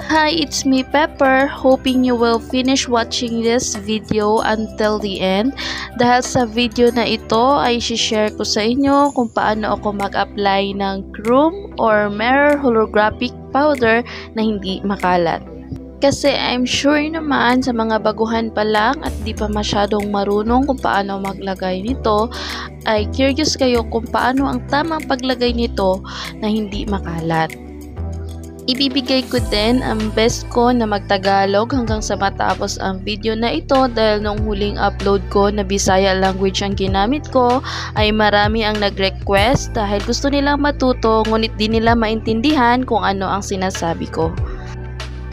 Hi, it's me Pepper, hoping you will finish watching this video until the end. Dahil sa video na ito ay share ko sa inyo kung paano ako mag-apply ng chrome or mirror holographic powder na hindi makalat. Kasi I'm sure naman sa mga baguhan pa lang at di pa masyadong marunong kung paano maglagay nito, ay curious kayo kung paano ang tamang paglagay nito na hindi makalat. Ibibigay ko din ang best ko na magtagalog hanggang sa matapos ang video na ito dahil nung huling upload ko na Bisaya language ang ginamit ko ay marami ang nag-request dahil gusto nilang matuto ngunit di nila maintindihan kung ano ang sinasabi ko.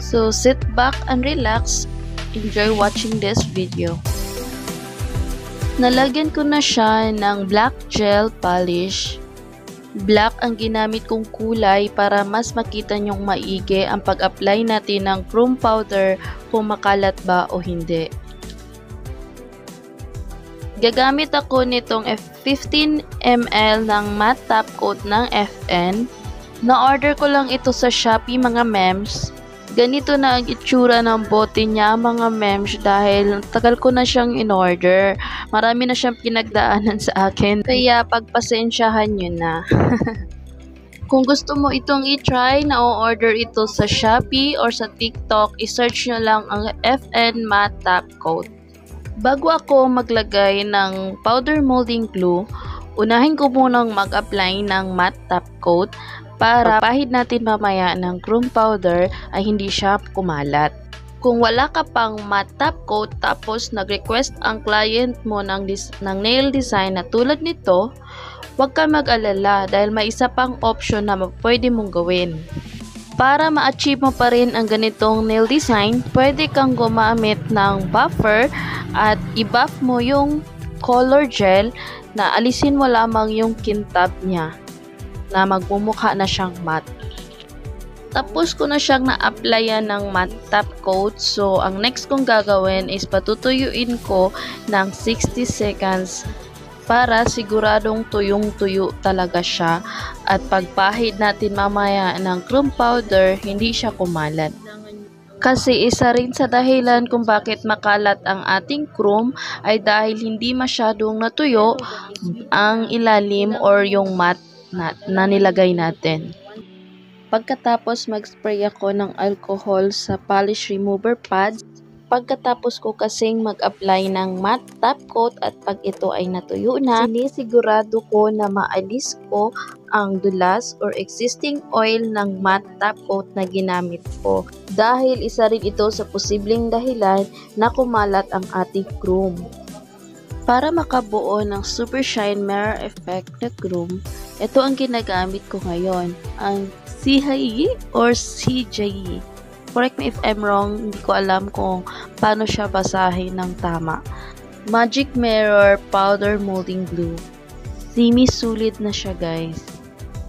So sit back and relax, enjoy watching this video. Nalagyan ko na siya ng black gel polish. Black ang ginamit kong kulay para mas makita nyong maigi ang pag-apply natin ng chrome powder kung makalat ba o hindi. Gagamit ako nitong 15 ml ng matte top coat ng FN. Na-order ko lang ito sa Shopee mga mems. Ganito na ang itsura ng bote niya mga mems dahil tagal ko na siyang in-order. Marami na siyang pinagdaanan sa akin. Kaya pagpasensyahan nyo na. Kung gusto mo itong i-try, na-order ito sa Shopee or sa TikTok, i-search nyo lang ang FN Matte Top Coat. Bago ako maglagay ng powder molding glue, unahin ko munang mag-apply ng matte top coat para pahid natin mamaya ng chrome powder ay hindi siya kumalat. Kung wala ka pang matte top coat tapos nag-request ang client mo ng nail design na tulad nito, huwag ka mag-alala dahil may isa pang option na pwede mong gawin. Para ma-achieve mo pa rin ang ganitong nail design, pwede kang gumamit ng buffer at i-buff mo yung color gel na alisin mo lamang yung kintab niya na magmumukha na siyang matte. Tapos ko na siyang na-applyan ng matte top coat. So, ang next kong gagawin is patutuyuin ko ng 60 seconds para siguradong tuyong-tuyo talaga siya at pagpahid natin mamaya ng chrome powder, hindi siya kumalat. Kasi isa rin sa dahilan kung bakit makalat ang ating chrome ay dahil hindi masyadong natuyo ang ilalim or yung matte na nilagay natin. Pagkatapos mag-spray ako ng alcohol sa polish remover pads. Pagkatapos ko kasing mag-apply ng matte top coat at pag ito ay natuyo na, sinisigurado ko na maalis ko ang dulas or existing oil ng matte top coat na ginamit ko dahil isa rin ito sa posibleng dahilan na kumalat ang ating chrome. Para makabuo ng super shine mirror effect na chrome, ito ang ginagamit ko ngayon, ang CHI or CJI. Correct me if I'm wrong, hindi ko alam kung paano siya basahin ng tama. Magic Mirror Powder Molding Glue. Semi-solid na siya guys.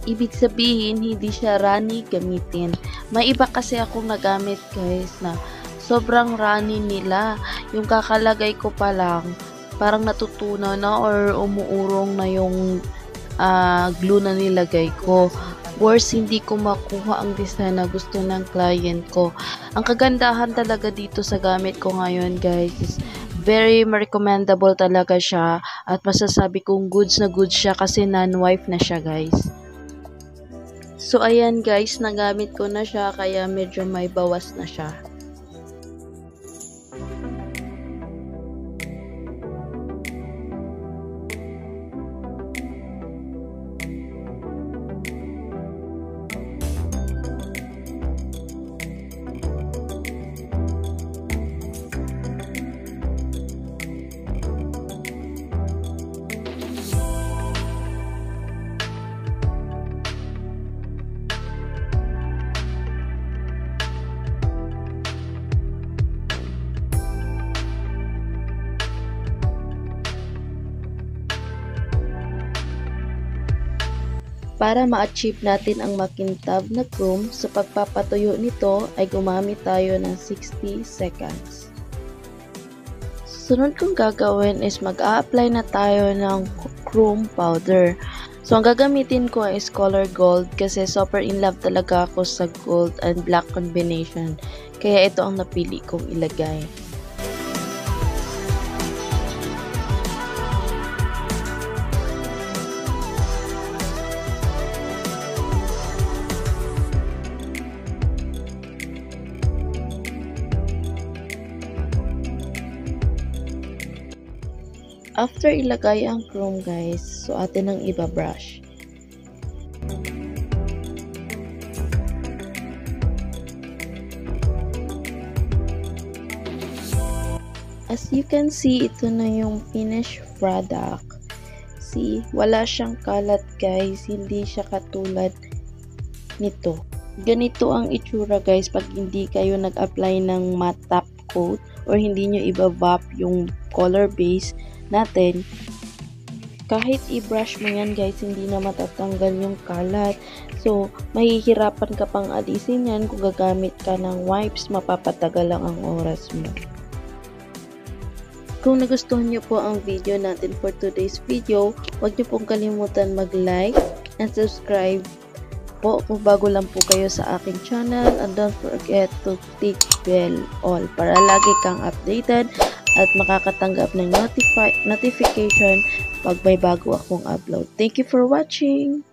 Ibig sabihin, hindi siya runny gamitin. May iba kasi akong nagamit guys na sobrang runny nila. Yung kakalagay ko pa lang, parang natutunaw na or umuurong na yung glue na nilagay ko. Worse, hindi ko makuha ang design na gusto ng client ko. Ang kagandahan talaga dito sa gamit ko ngayon guys is very recommendable talaga siya at masasabi kong goods na goods siya kasi non-wipe na siya guys. So ayan guys, nagamit ko na siya kaya medyo may bawas na siya. Para ma-achieve natin ang makintab na chrome, sa pagpapatuyo nito ay gumamit tayo ng 60 seconds. Sunod kong gagawin is mag-a-apply na tayo ng chrome powder. So, ang gagamitin ko is color gold kasi super in love talaga ako sa gold and black combination. Kaya ito ang napili kong ilagay. After ilagay ang chrome guys, so atin ang iba-brush. As you can see, ito na yung finished product. See, wala siyang kalat guys, hindi siya katulad nito. Ganito ang itsura guys pag hindi kayo nag-apply ng matte top coat or hindi nyo i-buff yung color base natin. Kahit i-brush mo yan guys, hindi na matatanggal yung kalat. So, mahihirapan ka pang alisin yan kung gagamit ka ng wipes, mapapatagal lang ang oras mo. Kung nagustuhan nyo po ang video natin for today's video, huwag nyo pong kalimutan mag-like and subscribe po kung bago lang po kayo sa aking channel, and don't forget to click bell all para lagi kang updated at makakatanggap ng notification pag may bago akong upload. Thank you for watching!